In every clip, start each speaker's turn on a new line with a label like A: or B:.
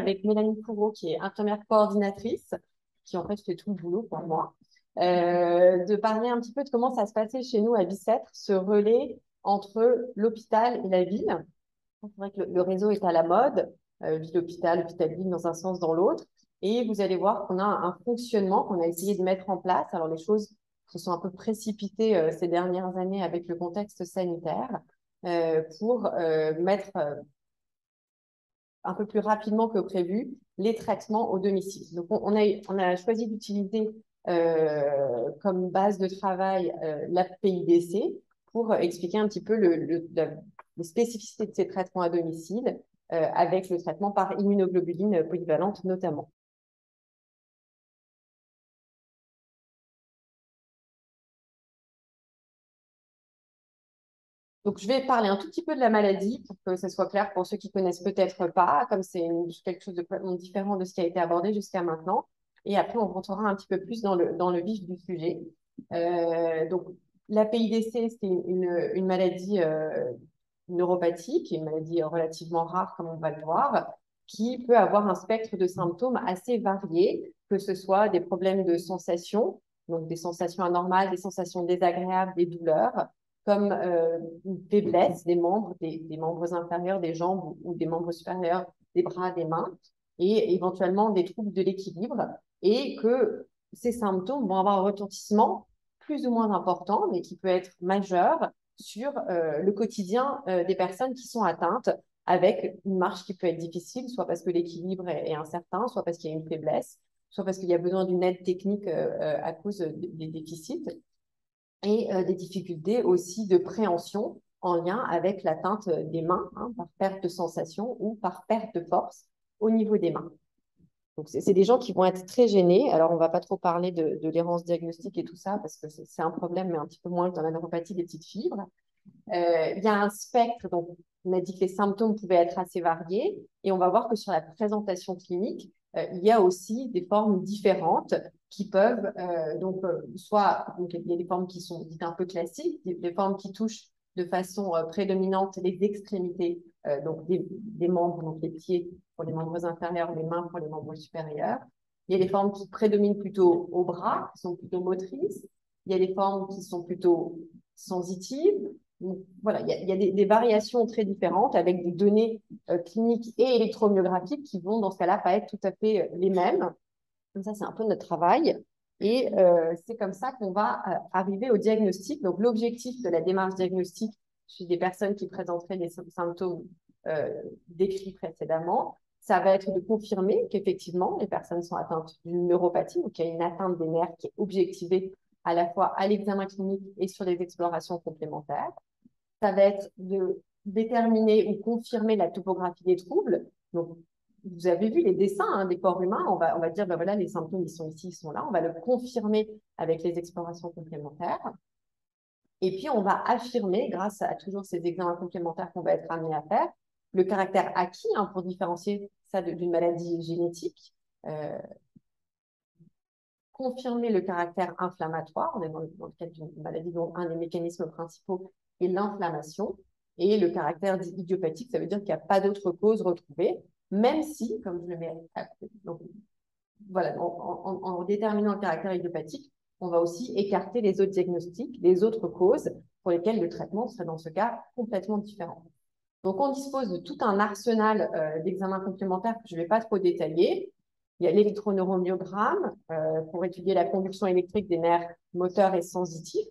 A: avec Mélanie Courreau, qui est infirmière coordinatrice, qui en fait fait tout le boulot pour moi, de parler un petit peu de comment ça se passait chez nous à Bicêtre, ce relais entre l'hôpital et la ville. C'est vrai que le réseau est à la mode, ville-hôpital, hôpital-ville dans un sens, dans l'autre. Et vous allez voir qu'on a un fonctionnement qu'on a essayé de mettre en place. Alors, les choses se sont un peu précipitées ces dernières années avec le contexte sanitaire pour mettre un peu plus rapidement que prévu les traitements au domicile. Donc, on a choisi d'utiliser comme base de travail la PIDC pour expliquer un petit peu les spécificités de ces traitements à domicile avec le traitement par immunoglobuline polyvalente notamment. Donc, je vais parler un tout petit peu de la maladie pour que ça soit clair pour ceux qui connaissent peut-être pas, comme c'est quelque chose de complètement différent de ce qui a été abordé jusqu'à maintenant. Et après, on rentrera un petit peu plus dans le vif du sujet. Donc, la PIDC, c'est une maladie neuropathique, une maladie relativement rare, comme on va le voir, qui peut avoir un spectre de symptômes assez variés, que ce soit des problèmes de sensations, donc des sensations anormales, des sensations désagréables, des douleurs, comme une faiblesse des membres, des membres inférieurs, des jambes ou des membres supérieurs, des bras, des mains, et éventuellement des troubles de l'équilibre, et que ces symptômes vont avoir un retentissement plus ou moins important, mais qui peut être majeur sur le quotidien des personnes qui sont atteintes, avec une marche qui peut être difficile, soit parce que l'équilibre est incertain, soit parce qu'il y a une faiblesse, soit parce qu'il y a besoin d'une aide technique à cause des déficits et des difficultés aussi de préhension en lien avec l'atteinte des mains, hein, par perte de sensation ou par perte de force au niveau des mains. Donc, c'est des gens qui vont être très gênés. Alors, on ne va pas trop parler de l'errance diagnostique et tout ça, parce que c'est un problème, mais un petit peu moins que dans la neuropathie des petites fibres. Il y a un spectre, donc on a dit que les symptômes pouvaient être assez variés, et on va voir que sur la présentation clinique, il y a aussi des formes différentes qui peuvent, donc il y a des formes qui sont dites un peu classiques, des formes qui touchent de façon prédominante les extrémités, donc des membres, donc les pieds pour les membres inférieurs, les mains pour les membres supérieurs. Il y a des formes qui prédominent plutôt aux bras, qui sont plutôt motrices. Il y a des formes qui sont plutôt sensitives. Donc, voilà, il y a des variations très différentes avec des données cliniques et électromyographiques qui vont, dans ce cas-là, pas être tout à fait les mêmes. Comme ça, c'est un peu notre travail. Et c'est comme ça qu'on va arriver au diagnostic. Donc, l'objectif de la démarche diagnostique chez des personnes qui présenteraient des symptômes décrits précédemment, ça va être de confirmer qu'effectivement, les personnes sont atteintes d'une neuropathie, donc il y a une atteinte des nerfs qui est objectivée à la fois à l'examen clinique et sur les explorations complémentaires. Ça va être de déterminer ou confirmer la topographie des troubles. Donc, vous avez vu les dessins hein, des corps humains, on va dire, ben voilà, les symptômes, ils sont ici, ils sont là. On va le confirmer avec les explorations complémentaires. Et puis, on va affirmer, grâce à toujours ces examens complémentaires qu'on va être amené à faire, le caractère acquis hein, pour différencier ça d'une maladie génétique. Confirmer le caractère inflammatoire, on est dans le cadre d'une maladie dont un des mécanismes principaux est l'inflammation, et le caractère dit idiopathique, ça veut dire qu'il n'y a pas d'autre cause retrouvée, même si, comme je le mets donc, voilà, en déterminant le caractère idiopathique, on va aussi écarter les autres diagnostics, les autres causes pour lesquelles le traitement serait dans ce cas complètement différent. Donc, on dispose de tout un arsenal d'examens complémentaires que je ne vais pas trop détailler. Il y a l'électroneurommyogramme pour étudier la conduction électrique des nerfs moteurs et sensitifs,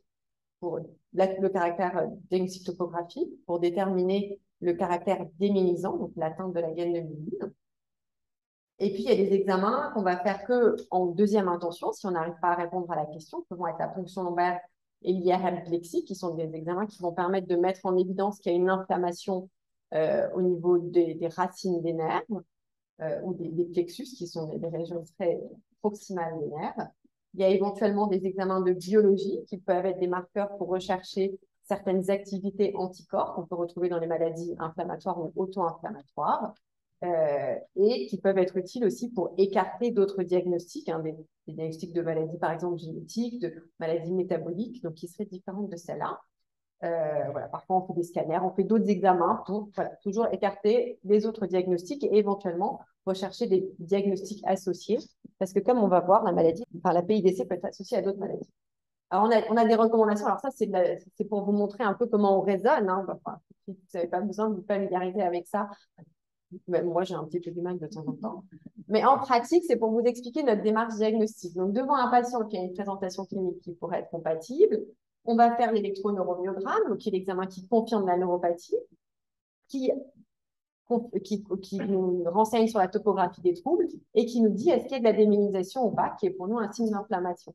A: pour le caractère diagnostic topographie, pour déterminer le caractère démyélisant, donc l'atteinte de la gaine de myéline. Et puis, il y a des examens qu'on va faire qu'en deuxième intention, si on n'arrive pas à répondre à la question, que vont être la ponction lombaire et l'IRM plexi, qui sont des examens qui vont permettre de mettre en évidence qu'il y a une inflammation au niveau des racines des nerfs ou des plexus, qui sont des régions très proximales des nerfs. Il y a éventuellement des examens de biologie qui peuvent être des marqueurs pour rechercher certaines activités anticorps qu'on peut retrouver dans les maladies inflammatoires ou auto-inflammatoires. Et qui peuvent être utiles aussi pour écarter d'autres diagnostics, hein, des diagnostics de maladies, par exemple, génétiques, de maladies métaboliques, donc qui seraient différentes de celles-là. Voilà, parfois, on fait des scanners, on fait d'autres examens pour voilà, toujours écarter les autres diagnostics et éventuellement rechercher des diagnostics associés, parce que comme on va voir, la PIDC peut être associée à d'autres maladies. Alors, on a des recommandations. Alors, ça, c'est pour vous montrer un peu comment on raisonne, hein. Enfin, si vous n'avez pas besoin de vous familiariser avec ça. Même moi, j'ai un petit peu du mal de temps en temps. Mais en pratique, c'est pour vous expliquer notre démarche diagnostique. Donc, devant un patient qui a une présentation clinique qui pourrait être compatible, on va faire l'électroneurommyogramme, donc qui est l'examen qui confirme la neuropathie, qui nous renseigne sur la topographie des troubles et qui nous dit est-ce qu'il y a de la démyélisation ou pas, qui est pour nous un signe d'inflammation.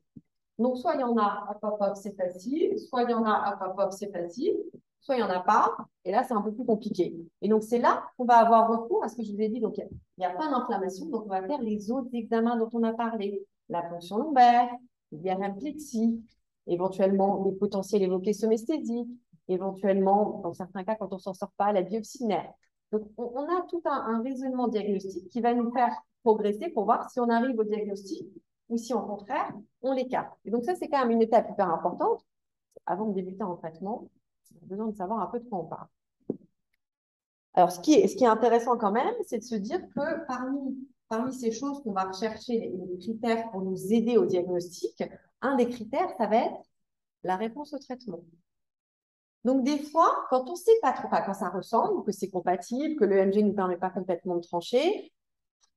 A: Donc, soit il y en a, hop, hop, hop, c'est facile, soit il y en a, hop, hop, hop, c'est facile, soit il n'y en a pas, et là, c'est un peu plus compliqué. Et donc, c'est là qu'on va avoir recours à ce que je vous ai dit. Donc, il n'y a pas d'inflammation, donc on va faire les autres examens dont on a parlé, la ponction lombaire, l'IRM-plexie, éventuellement les potentiels évoqués somesthésie, éventuellement, dans certains cas, quand on ne s'en sort pas, la biopsie nerf. Donc, on a tout un raisonnement diagnostique qui va nous faire progresser pour voir si on arrive au diagnostic ou si, au contraire, on l'écarte. Et donc, ça, c'est quand même une étape hyper importante. Avant de débuter en traitement, on a besoin de savoir un peu de quoi on parle. Alors, ce qui est intéressant quand même, c'est de se dire que parmi ces choses qu'on va rechercher, les critères pour nous aider au diagnostic, un des critères, ça va être la réponse au traitement. Donc, des fois, quand on ne sait pas trop à quoi ça ressemble, que c'est compatible, que l'EMG ne nous permet pas complètement de trancher,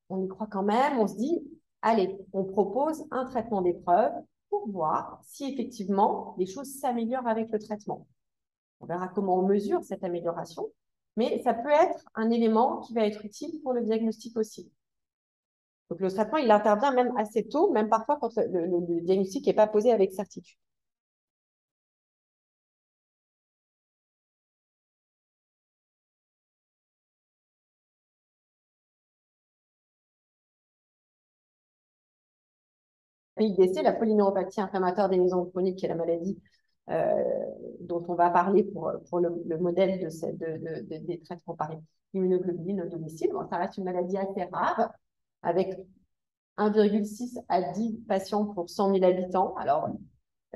A: on y croit quand même, on se dit, allez, on propose un traitement d'épreuve pour voir si effectivement les choses s'améliorent avec le traitement. On verra comment on mesure cette amélioration, mais ça peut être un élément qui va être utile pour le diagnostic aussi. Donc, le traitement, il intervient même assez tôt, même parfois quand le diagnostic n'est pas posé avec certitude. PIDC, la polyneuropathie inflammatoire des maisons chroniques, qui est la maladie dont on va parler pour le modèle des traitements par immunoglobuline au domicile. Bon, ça reste une maladie assez rare, avec 1,6 à 10 patients pour 100 000 habitants. Alors,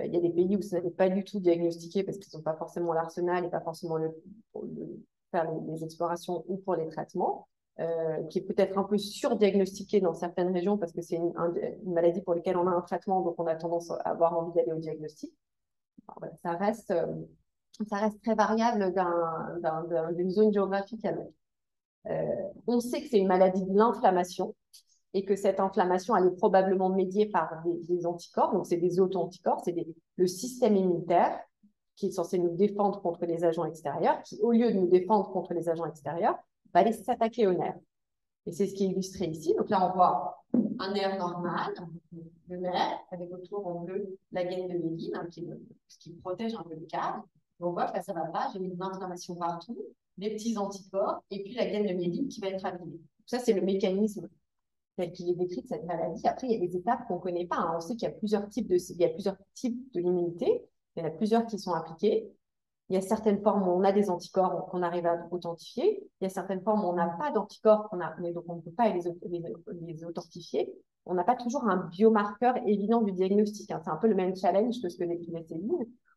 A: il y a des pays où ça n'est pas du tout diagnostiqué parce qu'ils n'ont pas forcément l'arsenal et pas forcément pour faire les explorations ou pour les traitements. Qui est peut-être un peu surdiagnostiqué dans certaines régions parce que c'est une maladie pour laquelle on a un traitement, donc on a tendance à avoir envie d'aller au diagnostic. Alors, voilà, ça reste très variable d'une zone géographique à l'autre. On sait que c'est une maladie de l'inflammation et que cette inflammation, elle est probablement médiée par des anticorps, donc c'est des auto-anticorps, c'est le système immunitaire qui est censé nous défendre contre les agents extérieurs, qui, au lieu de nous défendre contre les agents extérieurs, va aller s'attaquer aux nerfs. Et c'est ce qui est illustré ici. Donc là, on voit un nerf normal, le nerf, avec autour en bleu la gaine de myéline, hein, qui protège un peu le cadre. Et on voit que là, ça ne va pas, j'ai une inflammation partout, des petits anticorps, et puis la gaine de myéline qui va être abîmée. Ça, c'est le mécanisme tel qu'il est décrit de cette maladie. Après, il y a des étapes qu'on ne connaît pas, hein. On sait qu'il y a plusieurs types de l'immunité. Il y en a plusieurs qui sont impliqués. Il y a certaines formes où on a des anticorps qu'on arrive à authentifier. Il y a certaines formes où on n'a pas d'anticorps, mais donc on ne peut pas les authentifier. On n'a pas toujours un biomarqueur évident du diagnostic, hein. C'est un peu le même challenge que ce que décrit Céline,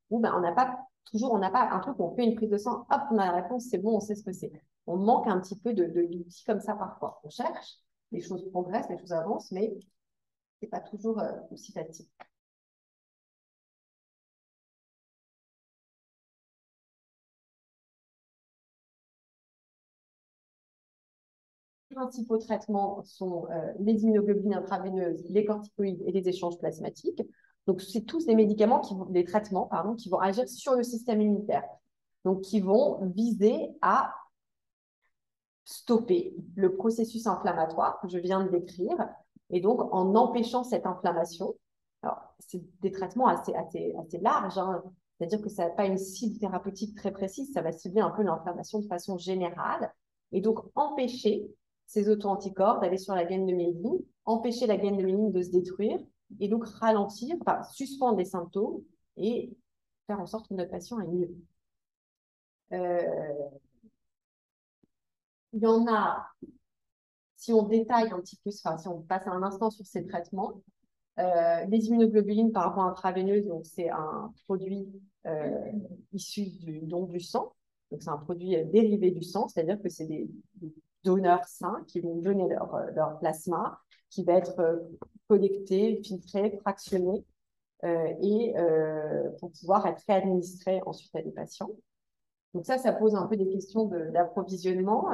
A: où on n'a pas un truc où on fait une prise de sang, hop, on a la réponse, c'est bon, on sait ce que c'est. On manque un petit peu d'outils comme ça parfois. On cherche, les choses progressent, les choses avancent, mais ce n'est pas toujours aussi facile. Les principaux traitements sont les immunoglobulines intraveineuses, les corticoïdes et les échanges plasmatiques. Donc, c'est tous des traitements qui vont agir sur le système immunitaire. Donc, qui vont viser à stopper le processus inflammatoire que je viens de décrire. Et donc, en empêchant cette inflammation, alors, c'est des traitements assez larges, hein. C'est-à-dire que ça n'a pas une cible thérapeutique très précise, ça va cibler un peu l'inflammation de façon générale. Et donc, empêcher ces auto-anticorps d'aller sur la gaine de myéline, empêcher la gaine de myéline de se détruire, et donc ralentir, suspendre les symptômes et faire en sorte que notre patient aille mieux. Il y en a, si on détaille un petit peu, si on passe un instant sur ces traitements, les immunoglobulines par rapport à intraveineuse, donc c'est un produit issu du sang. Donc c'est un produit dérivé du sang, c'est-à-dire que c'est des donneurs sains qui vont donner leur plasma, qui va être collecté, filtré, fractionné pour pouvoir être réadministré ensuite à des patients. Donc ça pose un peu des questions d'approvisionnement,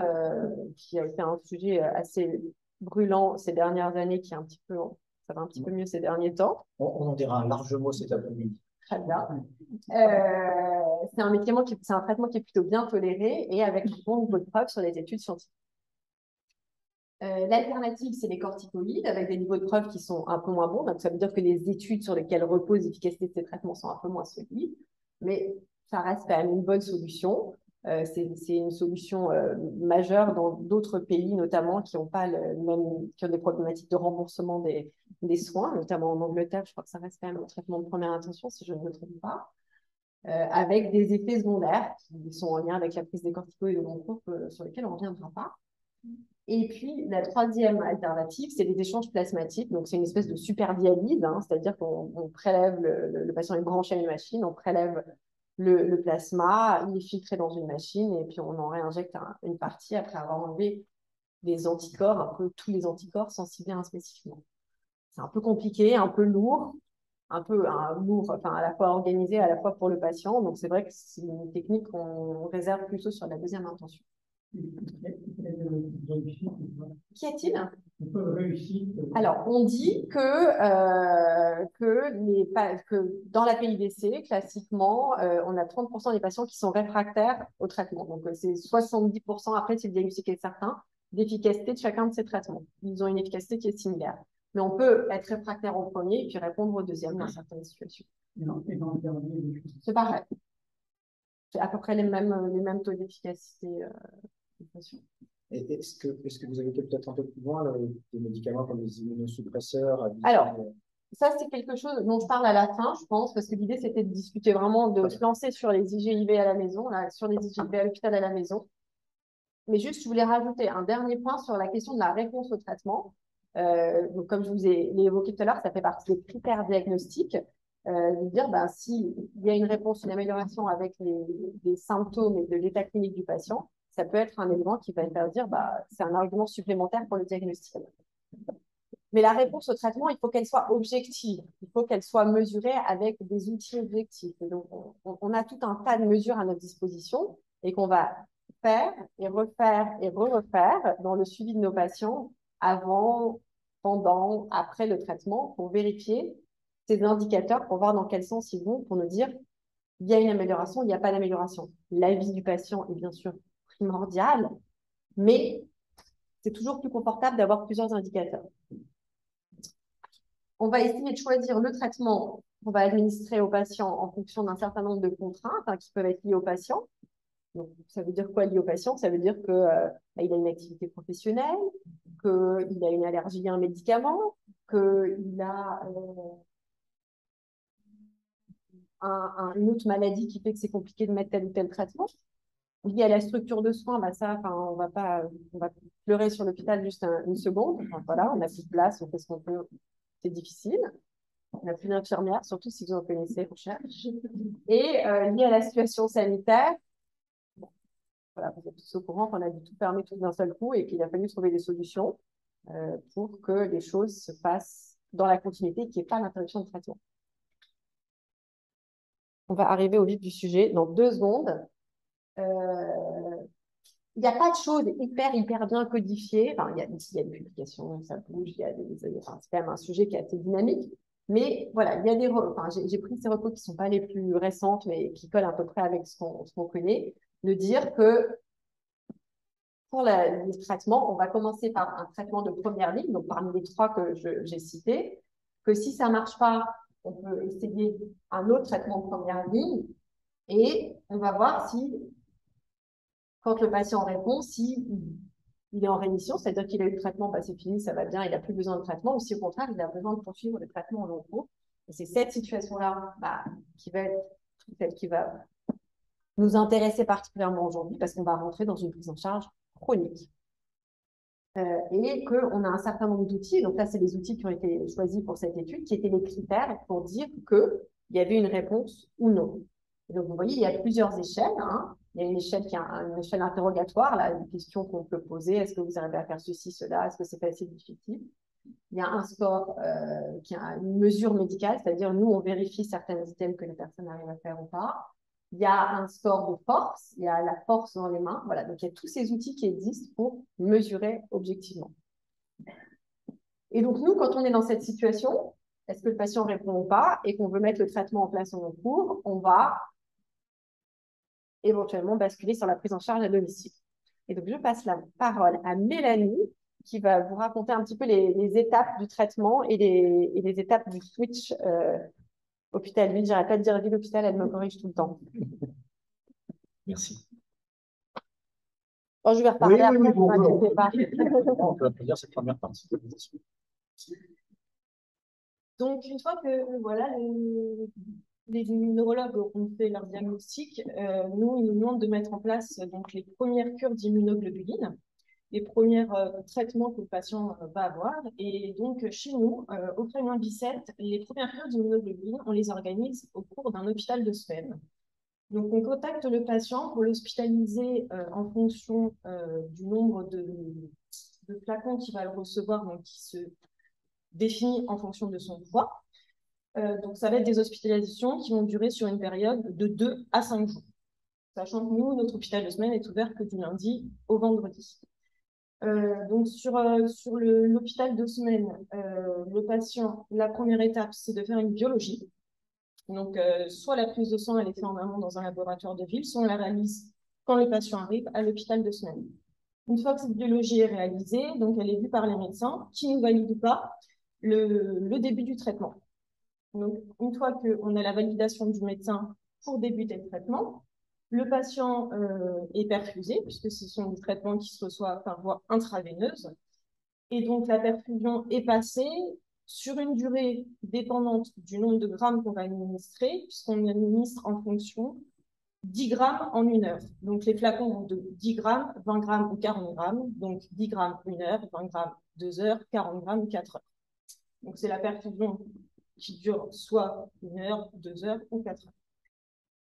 A: qui a été un sujet assez brûlant ces dernières années, ça va un petit peu mieux ces derniers temps.
B: On en dira un large mot cet après-midi.
A: Très bien. C'est un traitement qui est plutôt bien toléré et avec un bon niveau de preuve sur les études scientifiques. L'alternative, c'est les corticoïdes avec des niveaux de preuve qui sont un peu moins bons. Donc, ça veut dire que les études sur lesquelles repose l'efficacité de ces traitements sont un peu moins solides. Mais ça reste quand même une bonne solution. C'est une solution majeure dans d'autres pays, notamment, qui ont des problématiques de remboursement des soins, notamment en Angleterre. Je crois que ça reste quand même un traitement de première intention, si je ne me trompe pas. Avec des effets secondaires qui sont en lien avec la prise des corticoïdes de long cours sur lesquels on ne reviendra pas. Et puis, la troisième alternative, c'est les échanges plasmatiques. Donc, c'est une espèce de super dialyse, hein, c'est-à-dire qu'on prélève, le patient est branché à une machine, on prélève le plasma, il est filtré dans une machine et puis on en réinjecte une partie après avoir enlevé des anticorps, un peu tous les anticorps sensibles spécifiquement. C'est un peu compliqué, un peu lourd, lourd, enfin à la fois organisé, à la fois pour le patient. Donc, c'est vrai que c'est une technique qu'on réserve plutôt sur la deuxième intention. Qu'y a-t-il? Alors, on dit que dans la PIDC, classiquement, on a 30% des patients qui sont réfractaires au traitement. Donc, c'est 70%, après, si le diagnostic est certain, d'efficacité de chacun de ces traitements. Ils ont une efficacité qui est similaire. Mais on peut être réfractaire au premier et puis répondre au deuxième dans certaines situations. C'est pareil. C'est à peu près les mêmes taux d'efficacité.
B: Est-ce que vous avez été peut-être un peu plus loin, des médicaments comme les immunosuppresseurs?
A: Alors, ça, c'est quelque chose dont je parle à la fin, je pense, parce que l'idée, c'était de discuter vraiment, de se lancer sur les IGIV à la maison, sur les IGIV à l'hôpital à la maison. Mais juste, je voulais rajouter un dernier point sur la question de la réponse au traitement. Donc, comme je vous ai évoqué tout à l'heure, ça fait partie des critères diagnostiques. De dire, s'il y a une réponse, une amélioration avec les symptômes et de l'état clinique du patient, ça peut être un élément qui va faire dire, c'est un argument supplémentaire pour le diagnostic. Mais la réponse au traitement, il faut qu'elle soit objective. Il faut qu'elle soit mesurée avec des outils objectifs. Et donc, on a tout un tas de mesures à notre disposition et qu'on va faire et refaire et refaire dans le suivi de nos patients avant, pendant, après le traitement pour vérifier ces indicateurs, pour voir dans quel sens ils vont, pour nous dire il y a une amélioration, il n'y a pas d'amélioration. L'avis du patient est bien sûr primordial, mais c'est toujours plus confortable d'avoir plusieurs indicateurs. On va essayer de choisir le traitement qu'on va administrer au patient en fonction d'un certain nombre de contraintes qui peuvent être liées au patient. Donc, ça veut dire quoi lié au patient? Ça veut dire qu'il a une activité professionnelle, qu'il a une allergie à un médicament, qu'il a une autre maladie qui fait que c'est compliqué de mettre tel ou tel traitement. Lié à la structure de soins, on va pleurer sur l'hôpital juste une seconde. Enfin, voilà, on n'a plus de place, on fait ce qu'on peut. C'est difficile. On n'a plus d'infirmières, surtout si vous en connaissez, on cherche. Et lié à la situation sanitaire, voilà, vous êtes tous au courant qu'on a dû tout fermer tout d'un seul coup et qu'il a fallu trouver des solutions pour que les choses se passent dans la continuité et qu'il n'y ait pas d'interruption de traitement. On va arriver au vif du sujet dans 2 secondes. Il n'y a pas de choses hyper bien codifiées. Enfin, il y a des publications, ça bouge, c'est quand même un sujet qui est assez dynamique. Mais voilà, il y a j'ai pris ces recours qui ne sont pas les plus récentes, mais qui collent à peu près avec ce qu'on connaît, de dire que pour les traitements, on va commencer par un traitement de première ligne, donc parmi les 3 que j'ai cités, que si ça ne marche pas, on peut essayer un autre traitement de première ligne et on va voir si, quand le patient répond, si il est en rémission, c'est-à-dire qu'il a eu le traitement, c'est fini, ça va bien, il n'a plus besoin de traitement, ou si au contraire, il a besoin de poursuivre le traitement en long cours. Et c'est cette situation-là qui va être celle qui va nous intéresser particulièrement aujourd'hui, parce qu'on va rentrer dans une prise en charge chronique. Et qu'on a un certain nombre d'outils, donc là, c'est les outils qui ont été choisis pour cette étude, qui étaient les critères pour dire qu'il y avait une réponse ou non. Et donc, vous voyez, il y a plusieurs échelles. Il y a une échelle qui est une échelle interrogatoire, là, une question qu'on peut poser. Est-ce que vous arrivez à faire ceci, cela? Est-ce que c'est facile, difficile? Il y a un score qui a une mesure médicale, c'est-à-dire nous, on vérifie certains items que les personnes arrivent à faire ou pas. Il y a un score de force, il y a la force dans les mains. Voilà, donc il y a tous ces outils qui existent pour mesurer objectivement. Et donc nous, quand on est dans cette situation, est-ce que le patient répond ou pas et qu'on veut mettre le traitement en place en cours, on va éventuellement basculer sur la prise en charge à domicile. Et donc je passe la parole à Mélanie qui va vous raconter un petit peu les étapes du traitement et les étapes du switch hôpital-ville. J'arrête pas de dire ville-hôpital, elle me corrige tout le temps.
B: Merci.
A: Bon, je vais reparler
B: Oui,
A: après,
B: oui,
A: ne
B: bon,
A: vous inquiétez pas.
B: on peut applaudir cette première partie de la présentation.
A: Donc, une fois que voilà, les neurologues ont fait leur diagnostic, nous, ils nous demandent de mettre en place donc, les premières cures d'immunoglobuline, les premiers traitements que le patient va avoir. Et donc, chez nous, au Kremlin Bicêtre, les premières cures d'immunoglobuline, on les organise au cours d'un hôpital de semaine. Donc, on contacte le patient pour l'hospitaliser en fonction du nombre de flacons qu'il va le recevoir, donc qui se définit en fonction de son poids. Donc, ça va être des hospitalisations qui vont durer sur une période de 2 à 5 jours. Sachant que nous, notre hôpital de semaine est ouvert que du lundi au vendredi. Donc, sur l'hôpital de semaine, le patient, la première étape, c'est de faire une biologie. Donc, soit la prise de sang, elle est faite en amont dans un laboratoire de ville, soit on la réalise quand le patient arrive à l'hôpital de semaine. Une fois que cette biologie est réalisée, donc elle est vue par les médecins qui ne valident pas le début du traitement. Donc, une fois qu'on a la validation du médecin pour débuter le traitement, le patient est perfusé, puisque ce sont des traitements qui se reçoivent par voie intraveineuse. Et donc, la perfusion est passée sur une durée dépendante du nombre de grammes qu'on va administrer, puisqu'on administre en fonction 10 grammes en 1 heure. Donc, les flacons vont de 10 grammes, 20 grammes ou 40 grammes. Donc, 10 grammes 1 heure, 20 grammes 2 heures, 40 grammes 4 heures. Donc, c'est la perfusion qui dure soit 1 heure, 2 heures ou 4 heures.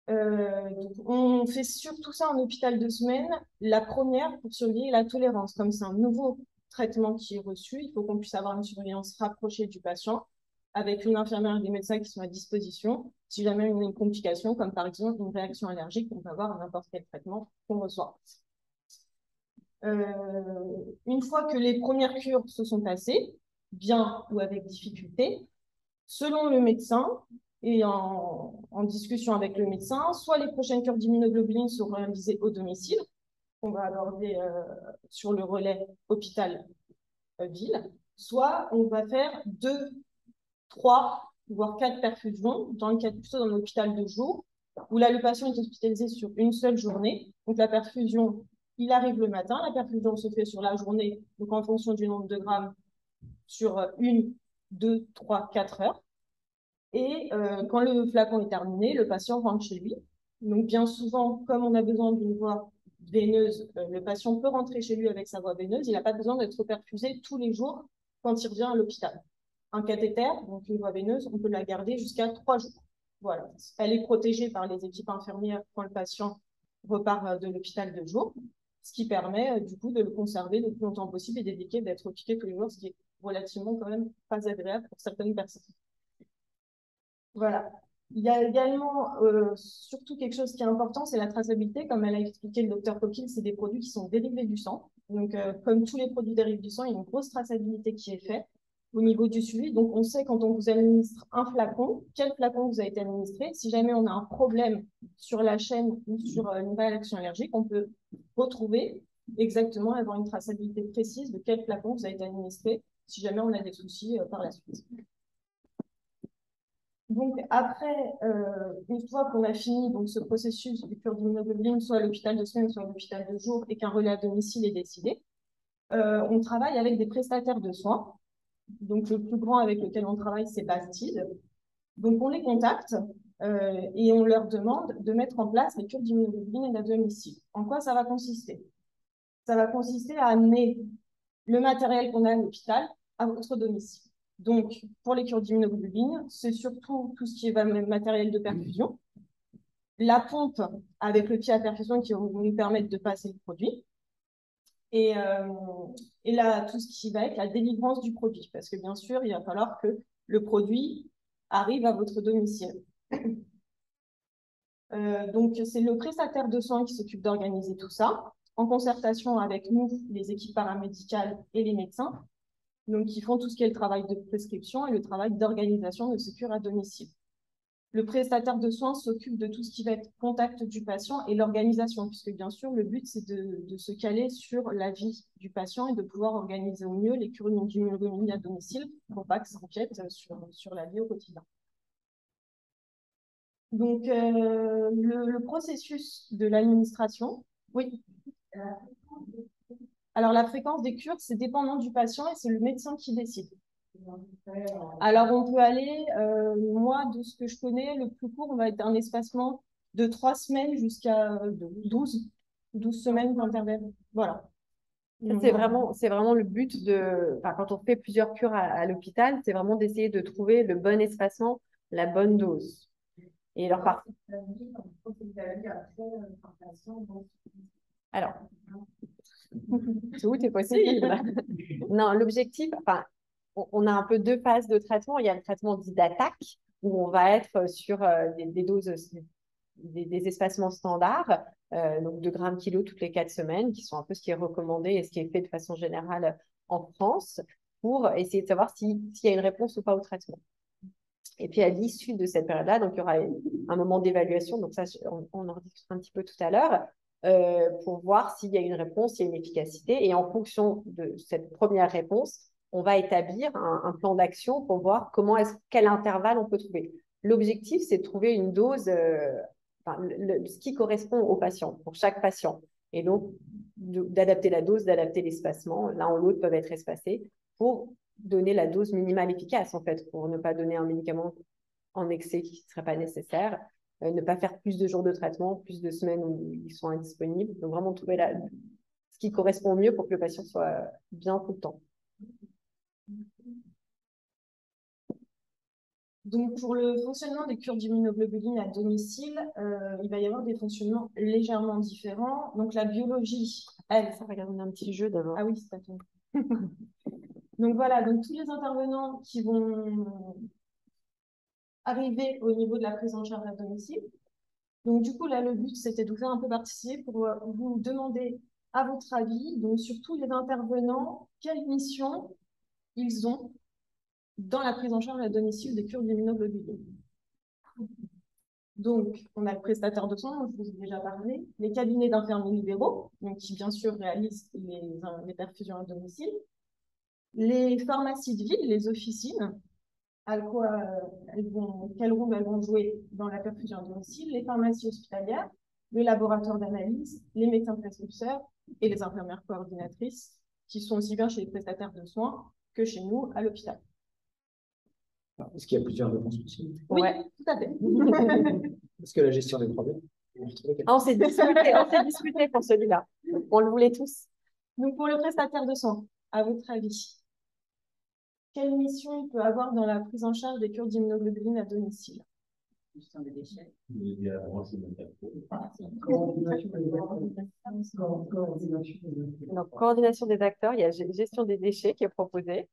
A: Donc on fait surtout ça en hôpital de semaine. La première, pour surveiller la tolérance. Comme c'est un nouveau traitement qui est reçu, il faut qu'on puisse avoir une surveillance rapprochée du patient avec une infirmière et des médecins qui sont à disposition. Si jamais il y a une complication, comme par exemple une réaction allergique, on peut avoir à n'importe quel traitement qu'on reçoit. Une fois que les premières cures se sont passées, bien ou avec difficulté, selon le médecin et en discussion avec le médecin, soit les prochaines cures d'immunoglobuline seront réalisées au domicile, qu'on va aborder sur le relais hôpital-ville, soit on va faire 2, 3, voire 4 perfusions, dans le cadre plutôt d'un hôpital de jour, où là, le patient est hospitalisé sur une seule journée. Donc, la perfusion, il arrive le matin, la perfusion se fait sur la journée, donc en fonction du nombre de grammes, sur 1, 2, 3, 4 heures. Et quand le flacon est terminé, le patient rentre chez lui. Donc, bien souvent, comme on a besoin d'une voie veineuse, le patient peut rentrer chez lui avec sa voie veineuse. Il n'a pas besoin d'être perfusé tous les jours quand il revient à l'hôpital. Un cathéter, donc une voie veineuse, on peut la garder jusqu'à 3 jours. Voilà. Elle est protégée par les équipes infirmières quand le patient repart de l'hôpital de jour, ce qui permet du coup de le conserver le plus longtemps possible et d'éviter d'être piqué tous les jours, ce qui est relativement quand même pas agréable pour certaines personnes. Voilà. Il y a également surtout quelque chose qui est important, c'est la traçabilité. Comme elle a expliqué le docteur Coquille, c'est des produits qui sont dérivés du sang. Donc, comme tous les produits dérivés du sang, il y a une grosse traçabilité qui est faite au niveau du suivi. Donc, on sait quand on vous administre un flacon, quel flacon vous a été administré. Si jamais on a un problème sur la chaîne ou sur une réaction allergique, on peut retrouver exactement, avoir une traçabilité précise de quel flacon vous a été administré si jamais on a des soucis par la suite. Donc, après, une fois qu'on a fini donc, ce processus de cure d'immunoglobuline, soit à l'hôpital de semaine, soit à l'hôpital de jour, et qu'un relais à domicile est décidé, on travaille avec des prestataires de soins. Donc, le plus grand avec lequel on travaille, c'est Bastide. Donc, on les contacte et on leur demande de mettre en place les cures d'immunoglobuline à domicile. En quoi ça va consister? Ça va consister à amener le matériel qu'on a à l'hôpital à votre domicile. Donc, pour les cures d'immunoglobuline, c'est surtout tout ce qui est matériel de perfusion,
C: la pompe avec le pied à perfusion qui vont nous permettre de passer le produit. Et là, tout ce qui va être la délivrance du produit. Parce que bien sûr, il va falloir que le produit arrive à votre domicile. Donc, c'est le prestataire de soins qui s'occupe d'organiser tout ça, en concertation avec nous, les équipes paramédicales et les médecins, donc qui font tout ce qui est le travail de prescription et le travail d'organisation de ce cure à domicile. Le prestataire de soins s'occupe de tout ce qui va être contact du patient et l'organisation, puisque bien sûr, le but, c'est de se caler sur la vie du patient et de pouvoir organiser au mieux les cures d'immunoglobulines à domicile pour pas que ça empiète sur la vie au quotidien. Donc, le processus de l'administration, oui. Alors, la fréquence des cures, c'est dépendant du patient et c'est le médecin qui décide. Alors, on peut aller, moi, de ce que je connais, le plus court, on va être un espacement de 3 semaines jusqu'à 12 semaines d'intervalle. Voilà.
A: C'est vraiment le but enfin, quand on fait plusieurs cures à l'hôpital, c'est vraiment d'essayer de trouver le bon espacement, la bonne dose. Et alors, alors, tout est possible. Non, l'objectif, enfin, on a un peu deux phases de traitement. Il y a le traitement dit d'attaque, où on va être sur des doses, des espacements standards, donc 2 grammes kilo toutes les 4 semaines, qui sont un peu ce qui est recommandé et ce qui est fait de façon générale en France, pour essayer de savoir s'il y a une réponse ou pas au traitement. Et puis, à l'issue de cette période-là, donc il y aura un moment d'évaluation, donc ça, on en rediscutera un petit peu tout à l'heure, pour voir s'il y a une réponse, s'il y a une efficacité. Et en fonction de cette première réponse, on va établir un plan d'action pour voir quel intervalle on peut trouver. L'objectif, c'est de trouver une dose, ce qui correspond au patient, pour chaque patient. Et donc, d'adapter la dose, d'adapter l'espacement. L'un ou l'autre peuvent être espacés pour donner la dose minimale efficace, en fait, pour ne pas donner un médicament en excès qui ne serait pas nécessaire, ne pas faire plus de jours de traitement, plus de semaines où ils sont indisponibles. Donc, vraiment trouver ce qui correspond mieux pour que le patient soit bien tout le temps.
C: Donc, pour le fonctionnement des cures d'immunoglobulines à domicile, il va y avoir des fonctionnements légèrement différents. Donc, la biologie, elle...
A: Ça, regarde un petit jeu d'abord.
C: Ah oui, c'est pas tout. Donc, voilà, donc tous les intervenants qui vont arriver au niveau de la prise en charge à domicile. Donc, du coup, là, le but, c'était de vous faire un peu participer pour vous demander, à votre avis, donc sur tous les intervenants, quelle mission ils ont dans la prise en charge à domicile des cures d'immunoglobulines. Donc, on a le prestataire de soins, dont je vous ai déjà parlé, les cabinets d'infirmiers libéraux, donc qui bien sûr réalisent les perfusions à domicile, les pharmacies de ville, les officines, quel rôle elles vont jouer dans la perfusion à domicile, les pharmacies hospitalières, le laboratoire d'analyse, les médecins prescripteurs et les infirmières coordinatrices, qui sont aussi bien chez les prestataires de soins que chez nous à l'hôpital.
B: Est-ce qu'il y a plusieurs réponses possibles?
C: Oui,
A: Ouais.
C: tout à fait.
B: Est-ce que la gestion des problèmes?
A: On s'est disputé pour celui-là. On le voulait tous.
C: Donc, pour le prestataire de soins, à votre avis, quelle mission il peut avoir dans la prise en charge des cures d'immunoglobulines à domicile?
D: Gestion des déchets.
A: Donc, coordination des acteurs, il y a gestion des déchets qui est proposée.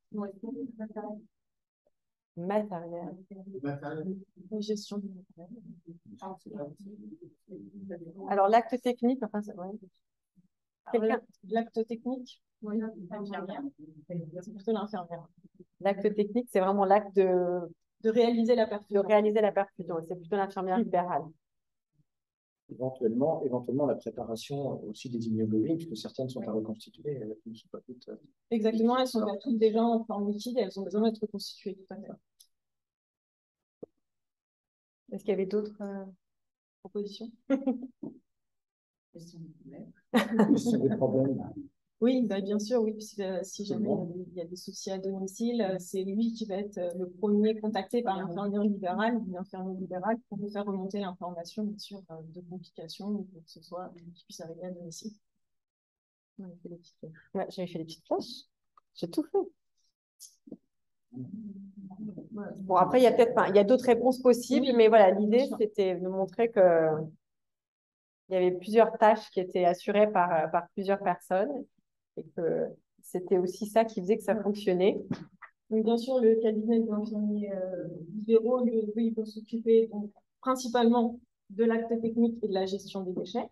A: Matériel.
C: Gestion du matériel.
A: Alors, l'acte technique, enfin, ouais.
C: L'acte technique, oui, l'infirmière. C'est plutôt l'infirmière.
A: L'acte technique, c'est vraiment l'acte
C: de réaliser la perfusion.
A: C'est plutôt l'infirmière libérale.
B: Éventuellement, la préparation aussi des immunoglobulines, puisque certaines sont à reconstituer. Elles ne sont pas toutes...
C: Exactement, elles sont pas toutes déjà en forme liquide et elles ont besoin d'être reconstituées, tout à fait.
A: Est-ce qu'il y avait d'autres
C: propositions?
D: Gestion
B: des problèmes.
C: Oui, bah, bien sûr, oui, puisque si jamais il y a des soucis à domicile, c'est lui qui va être le premier contacté par l'infirmière libérale ou l'infirmier libéral pour vous faire remonter l'information, bien sûr, de complications ou que ce soit qui puisse arriver à domicile.
A: Ouais, j'avais fait des petites flèches. J'ai tout fait. Bon, après, il y a peut-être, enfin, il y a d'autres réponses possibles, mais voilà, l'idée, c'était de montrer que il y avait plusieurs tâches qui étaient assurées par plusieurs personnes et que c'était aussi ça qui faisait que ça fonctionnait.
C: Donc, bien sûr, le cabinet des infirmiers libéraux, lui, il peut s'occuper donc, principalement de l'acte technique et de la gestion des déchets.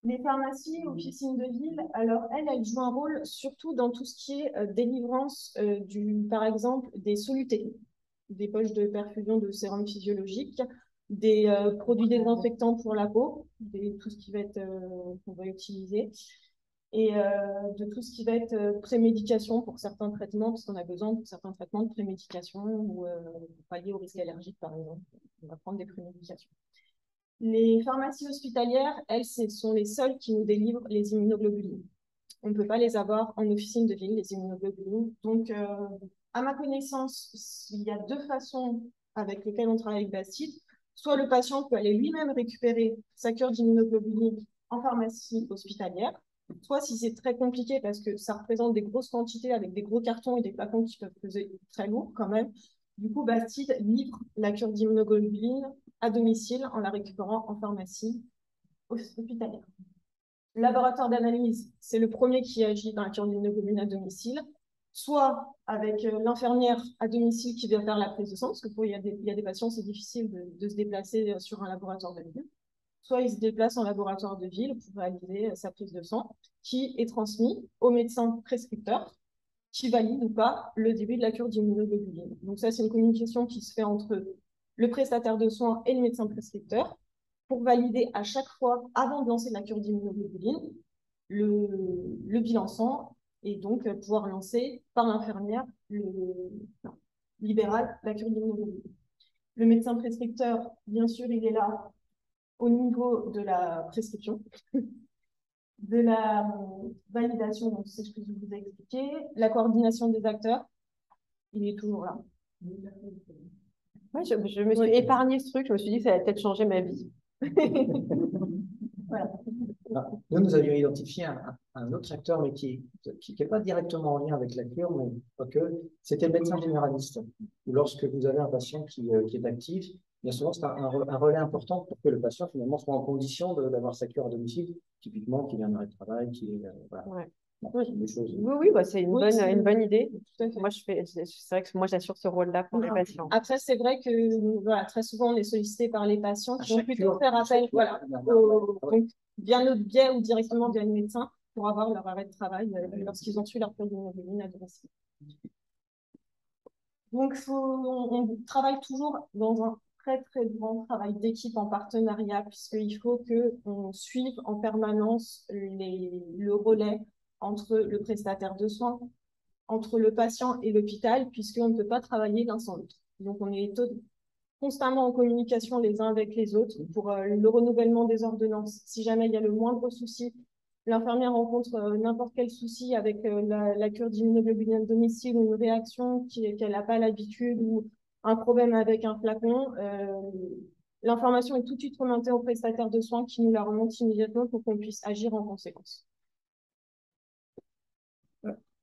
C: Les pharmacies, officines de ville, alors elles jouent un rôle surtout dans tout ce qui est délivrance par exemple, des solutés, des poches de perfusion de sérum physiologique, des produits désinfectants pour la peau, tout ce qui va être qu'on va utiliser, et de tout ce qui va être prémédication pour certains traitements, parce qu'on a besoin de certains traitements de prémédication ou pour pallier au risque allergique, par exemple. On va prendre des prémédications. Les pharmacies hospitalières, elles, ce sont les seules qui nous délivrent les immunoglobulines. On ne peut pas les avoir en officine de ville, les immunoglobulines. Donc, à ma connaissance, il y a deux façons avec lesquelles on travaille avec Bastide. Soit le patient peut aller lui-même récupérer sa cure d'immunoglobulines en pharmacie hospitalière, soit si c'est très compliqué parce que ça représente des grosses quantités avec des gros cartons et des flacons qui peuvent peser très lourd quand même. Du coup, Bastide livre la cure d'immunoglobulines à domicile en la récupérant en pharmacie hospitalière. Le laboratoire d'analyse, c'est le premier qui agit dans la cure d'immunoglobulines à domicile, soit avec l'infirmière à domicile qui vient faire la prise de sang, parce qu'il y a des patients, c'est difficile de se déplacer sur un laboratoire de ville, soit il se déplace en laboratoire de ville pour réaliser sa prise de sang, qui est transmis au médecin prescripteur, qui valide ou pas le début de la cure d'immunoglobulines. Donc ça, c'est une communication qui se fait entre le prestataire de soins et le médecin prescripteur pour valider à chaque fois, avant de lancer la cure d'immunoglobulines, le bilan sang et donc pouvoir lancer par l'infirmière libérale la cure d'immunoglobulines. Le médecin prescripteur, bien sûr, il est là au niveau de la prescription, de la validation, donc c'est ce que je vous ai expliqué, la coordination des acteurs, il est toujours là.
A: Ouais, je me suis épargné ce truc, je me suis dit que ça allait peut-être changer ma vie.
C: Voilà.
B: Nous avions identifié un autre acteur, mais qui n'est pas directement en lien avec la cure, mais pas que, c'était le médecin généraliste. Lorsque vous avez un patient qui est actif, bien souvent, c'est un relais important pour que le patient, finalement, soit en condition d'avoir sa cure à domicile, typiquement, qu'il ait un arrêt de travail, voilà.
A: Ouais.
B: Bon, des choses.
A: Oui, bah, c'est une bonne idée.
C: Tout à fait.
A: Moi, c'est vrai que moi, j'assure ce rôle-là pour les patients.
C: Après, c'est vrai que voilà, très souvent, on est sollicité par les patients qui vont plutôt
B: cure,
C: faire appel voilà,
B: ouais.
C: donc, via notre biais ou directement via le médecin pour avoir leur arrêt de travail lorsqu'ils ont su leur cure d'immunoglobulines à domicile. Donc, on travaille toujours dans un très, très grand travail d'équipe en partenariat, puisqu'il faut qu'on suive en permanence le relais entre le prestataire de soins, entre le patient et l'hôpital, puisqu'on ne peut pas travailler l'un sans l'autre. Donc, on est constamment en communication les uns avec les autres pour le renouvellement des ordonnances. Si jamais il y a le moindre souci, l'infirmière rencontre n'importe quel souci avec la cure d'immunoglobulines à domicile ou une réaction qu'elle n'a pas l'habitude ou un problème avec un flacon, l'information est tout de suite remontée au prestataire de soins qui nous la remonte immédiatement pour qu'on puisse agir en conséquence.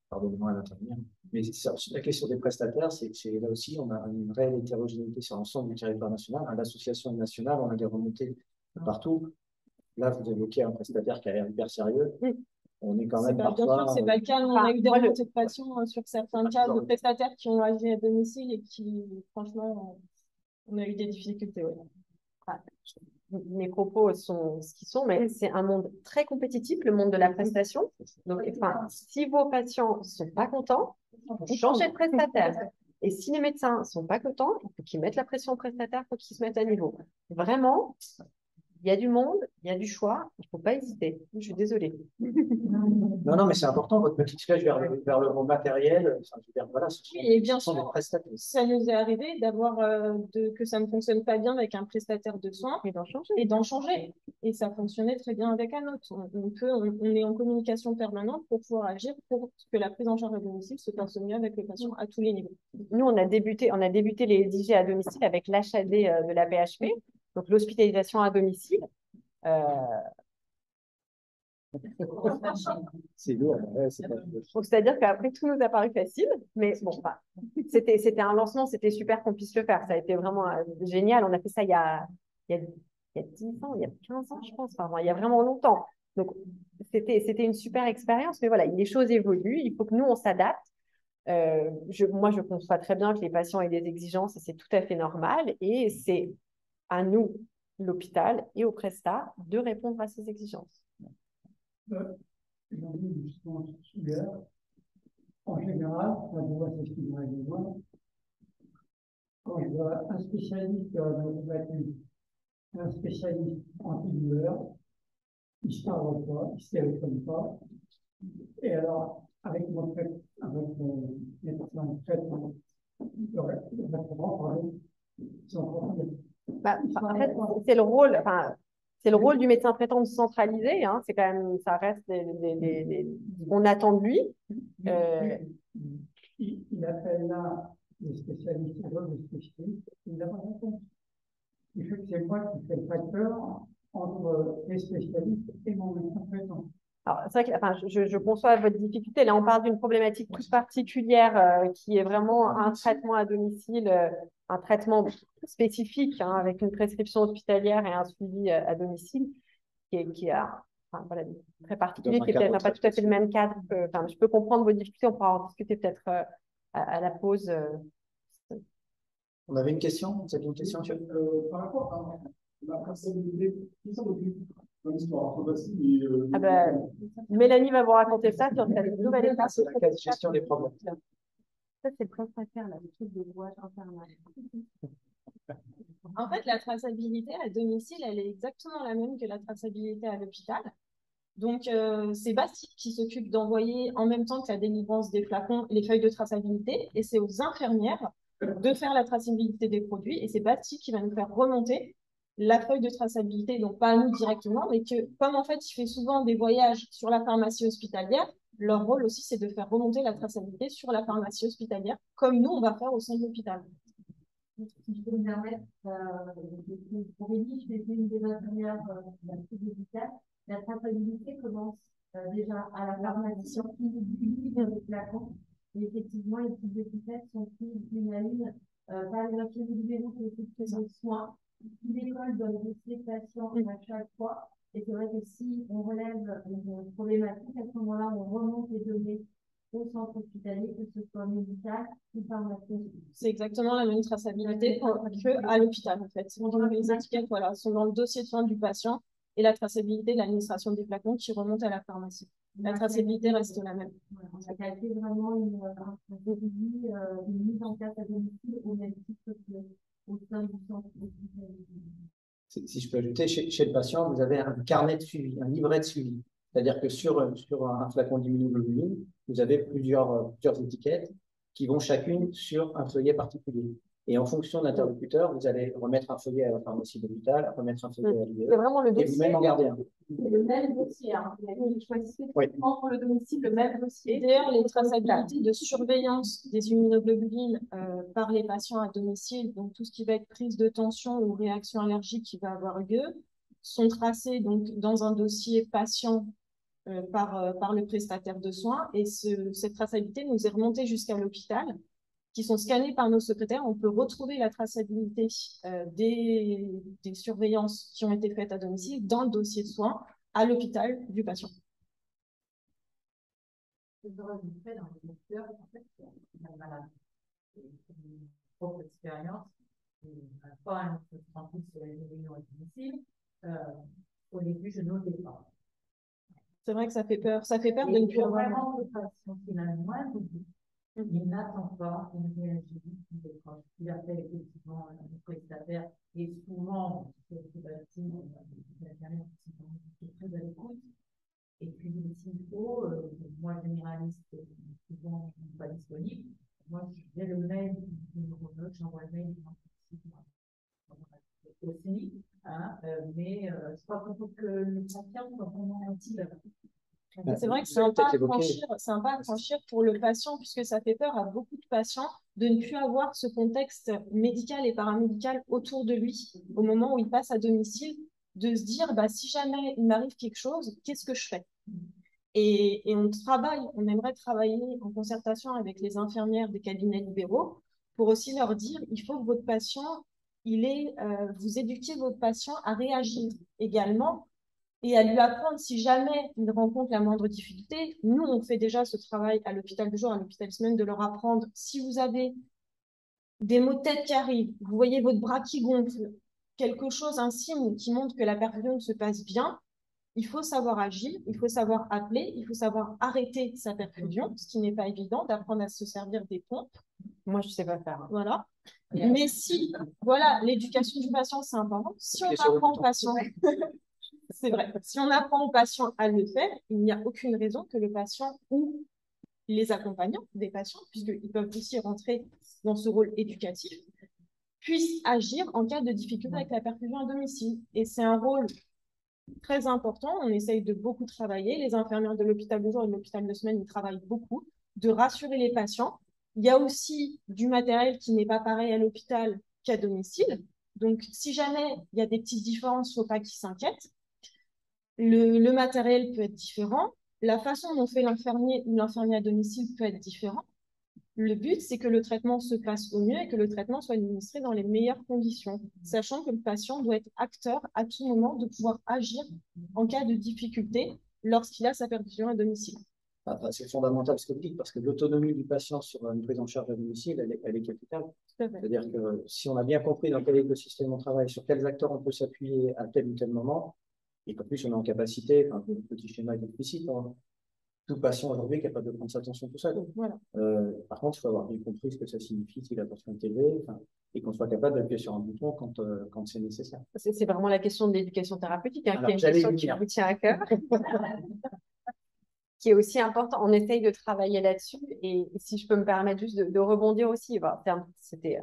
B: Pardonnez-moi d'intervenir. Mais la question des prestataires, c'est là aussi, on a une réelle hétérogénéité sur l'ensemble du territoire national. À l'association nationale, on a des remontées partout. Là, vous évoquez un prestataire qui a l'air hyper sérieux. On est quand même parfois...
C: Bien sûr, c'est pas le cas. On a eu des remontées de patients sur certains cas de prestataires qui ont agi à domicile et qui, franchement, on a eu des difficultés. Ouais.
A: Mes propos sont ce qu'ils sont, mais c'est un monde très compétitif, le monde de la prestation. Donc, enfin, si vos patients ne sont pas contents, changez de prestataire. Et si les médecins ne sont pas contents, il faut qu'ils mettent la pression au prestataire pour qu'ils se mettent à niveau. Vraiment, il y a du monde, il y a du choix, il ne faut pas hésiter. Je suis désolée.
B: Non, mais c'est important, votre petite flèche vers le mot matériel. Voilà,
C: et bien sûr, ça nous est arrivé d'avoir que ça ne fonctionne pas bien avec un prestataire de soins et d'en changer. Et ça fonctionnait très bien avec un autre. On est en communication permanente pour pouvoir agir pour que la prise en charge à domicile se passe mieux avec le patient à tous les niveaux.
A: Nous, on a débuté les IG à domicile avec l'HAD de la PHP, donc l'hospitalisation à domicile.
B: C'est lourd, ouais, c'est pas
A: Donc, c'est-à-dire qu'après, tout nous a paru facile, mais bon, bah, c'était un lancement, c'était super qu'on puisse le faire. Ça a été vraiment génial. On a fait ça il y a 10 ans, il y a 15 ans, je pense, enfin, il y a vraiment longtemps. Donc, c'était une super expérience, mais voilà, les choses évoluent, il faut que nous, on s'adapte. Moi, je conçois très bien que les patients aient des exigences et c'est tout à fait normal. Et c'est à nous, l'hôpital et au Prestat, de répondre à ces exigences.
E: J'ai envie justement sur ce sujet. En général, quand je vois ce qui m'arrive moi, quand je vois un spécialiste de la neuropathie, un spécialiste antidouleur, ils ne se parlent pas, ils ne se téléphonent pas. Et alors, avec mon médecin de traitement, le référent, pardon, ils sont confondus.
A: Bah, en fait, c'est le rôle du médecin traitant de centraliser. Hein, c'est quand même, ça reste on attend de lui.
E: Il appelle là les spécialistes et l'autre les spécialistes, il n'a pas réponse. Il fait que c'est moi qui fais le facteur entre les spécialistes et mon médecin traitant.
A: Alors, c'est vrai que enfin, je conçois votre difficulté. Là, on parle d'une problématique toute particulière qui est vraiment un traitement à domicile, un traitement spécifique hein, avec une prescription hospitalière et un suivi à domicile qui a enfin, voilà, très particulier, qui n'est peut-être pas tout à fait le même cadre. Enfin, je peux comprendre vos difficultés. On pourra en discuter peut-être à la pause.
B: On avait une question? Vous avez une question, monsieur?
F: Par rapport à la traçabilité, qui s'en occupe dans l'histoire?
A: Ah bah, Mélanie va vous raconter ça sur cette nouvelle étape.
B: C'est la gestion des problèmes.
A: Ça, c'est le prestataire, là, le truc de rouage infernal.
C: En fait, la traçabilité à domicile, elle est exactement la même que la traçabilité à l'hôpital. Donc, c'est Bastille qui s'occupe d'envoyer en même temps que la délivrance des flacons les feuilles de traçabilité et c'est aux infirmières de faire la traçabilité des produits et c'est Bastille qui va nous faire remonter la feuille de traçabilité, donc pas à nous directement, mais que comme en fait, il fait souvent des voyages sur la pharmacie hospitalière, leur rôle aussi, c'est de faire remonter la traçabilité sur la pharmacie hospitalière, comme nous, on va faire au sein de l'hôpital.
G: Si je peux me permettre, pour Élie, je suis une des infirmières de la prise médicale. La traçabilité commence déjà à la pharmacie en physique avec flacon. Et effectivement, les petites étiquettes sont prises une à une par les infirmiers libéraux qui effectuent des soins. L'école donne des dossier patient à chaque fois. Et c'est vrai que si on relève une problématique, à ce moment-là, on remonte les données au centre hospitalier, que ce soit médical ou pharmaceutique.
C: C'est exactement la même traçabilité qu'à l'hôpital, en fait. Donc, les étiquettes voilà, sont dans le dossier de soins du patient et la traçabilité de l'administration des flacons qui remonte à la pharmacie. La traçabilité reste la même.
G: On a calqué vraiment une mise en place à domicile au même titre qu'au sein du centre hospitalier.
B: Si je peux ajouter, chez le patient, vous avez un carnet de suivi, un livret de suivi. C'est-à-dire que sur un flacon d'immunoglobuline, vous avez plusieurs étiquettes qui vont chacune sur un feuillet particulier. Et en fonction de l'interlocuteur, vous allez remettre un feuillet à la pharmacie d'hôpital, remettre un feuillet à l'IE,
A: C'est vraiment le
B: et
A: dossier.
B: vous-même en gardez un.
G: C'est le même dossier. Hein. Vous choisissez entre le domicile le même dossier.
C: Et d'ailleurs, les traçabilités de surveillance des immunoglobulines par les patients à domicile, donc tout ce qui va être prise de tension ou réaction allergique qui va avoir lieu, sont tracées donc, dans un dossier patient par le prestataire de soins. Et cette traçabilité nous est remontée jusqu'à l'hôpital, qui sont scannés par nos secrétaires. On peut retrouver la traçabilité des surveillances qui ont été faites à domicile dans le dossier de soins à l'hôpital du patient.
D: Dans le docteur, en fait, la malade. Une propre expérience, pas un peu sur les réunions à domicile. Au début, je n'osais pas.
C: C'est vrai que ça fait peur. Ça fait peur de ne plus avoir.
D: Vraiment, le patient qui n'a moins il n'attend pas, il réagit, il décroche. Il appelle effectivement un prestataire et souvent, c'est Bastille, très à l'écoute. Et puis, s'il faut, moi, généraliste, souvent, je ne suis pas disponible. Moi, j'ai le mail, j'envoie le mail, aussi, hein, mais je crois qu'il faut que le patient soit vraiment utile.
C: C'est vrai que c'est un pas à franchir pour le patient, puisque ça fait peur à beaucoup de patients de ne plus avoir ce contexte médical et paramédical autour de lui au moment où il passe à domicile, de se dire, bah, si jamais il m'arrive quelque chose, qu'est-ce que je fais? Et on aimerait travailler en concertation avec les infirmières des cabinets libéraux pour aussi leur dire, il faut que votre patient, vous éduquiez votre patient à réagir également et à lui apprendre si jamais il rencontre la moindre difficulté. Nous, on fait déjà ce travail à l'hôpital de jour, à l'hôpital de semaine, de leur apprendre si vous avez des maux de tête qui arrivent, vous voyez votre bras qui gonfle, quelque chose, un signe qui montre que la perfusion se passe bien, il faut savoir agir, il faut savoir appeler, il faut savoir arrêter sa perfusion, ce qui n'est pas évident, d'apprendre à se servir des pompes.
A: Moi, je ne sais pas faire.
C: Voilà. Mais si, voilà, l'éducation du patient, c'est important. Si on apprend au patient, c'est vrai, si on apprend au patient à le faire, il n'y a aucune raison que le patient ou les accompagnants des patients, puisqu'ils peuvent aussi rentrer dans ce rôle éducatif, puissent agir en cas de difficulté avec la perfusion à domicile. Et c'est un rôle très important. On essaye de beaucoup travailler. Les infirmières de l'hôpital de jour et de l'hôpital de semaine, ils travaillent beaucoup, de rassurer les patients. Il y a aussi du matériel qui n'est pas pareil à l'hôpital qu'à domicile. Donc, si jamais il y a des petites différences, il ne faut pas qu'ils s'inquiètent. Le matériel peut être différent. La façon dont fait l'infirmier ou l'infirmier à domicile peut être différent. Le but, c'est que le traitement se passe au mieux et que le traitement soit administré dans les meilleures conditions, sachant que le patient doit être acteur à tout moment de pouvoir agir en cas de difficulté lorsqu'il a sa perfusion à domicile.
B: Enfin, c'est fondamental ce que vous dites, parce que l'autonomie du patient sur une prise en charge à domicile, elle est capitale. C'est-à-dire que si on a bien compris dans quel écosystème on travaille, sur quels acteurs on peut s'appuyer à tel ou tel moment, et qu'en plus on est en capacité, enfin, le petit schéma est explicite, hein, tout patient aujourd'hui est capable de prendre sa tension tout seul.
C: Voilà.
B: Par contre, il faut avoir bien compris ce que ça signifie si la tension est élevée, enfin, et qu'on soit capable d'appuyer sur un bouton quand c'est nécessaire.
A: C'est vraiment la question de l'éducation thérapeutique, hein,
B: Alors,
A: qui est une question qui vous tient à cœur, qui est aussi importante. On essaye de travailler là-dessus. Et si je peux me permettre juste de rebondir aussi, c'était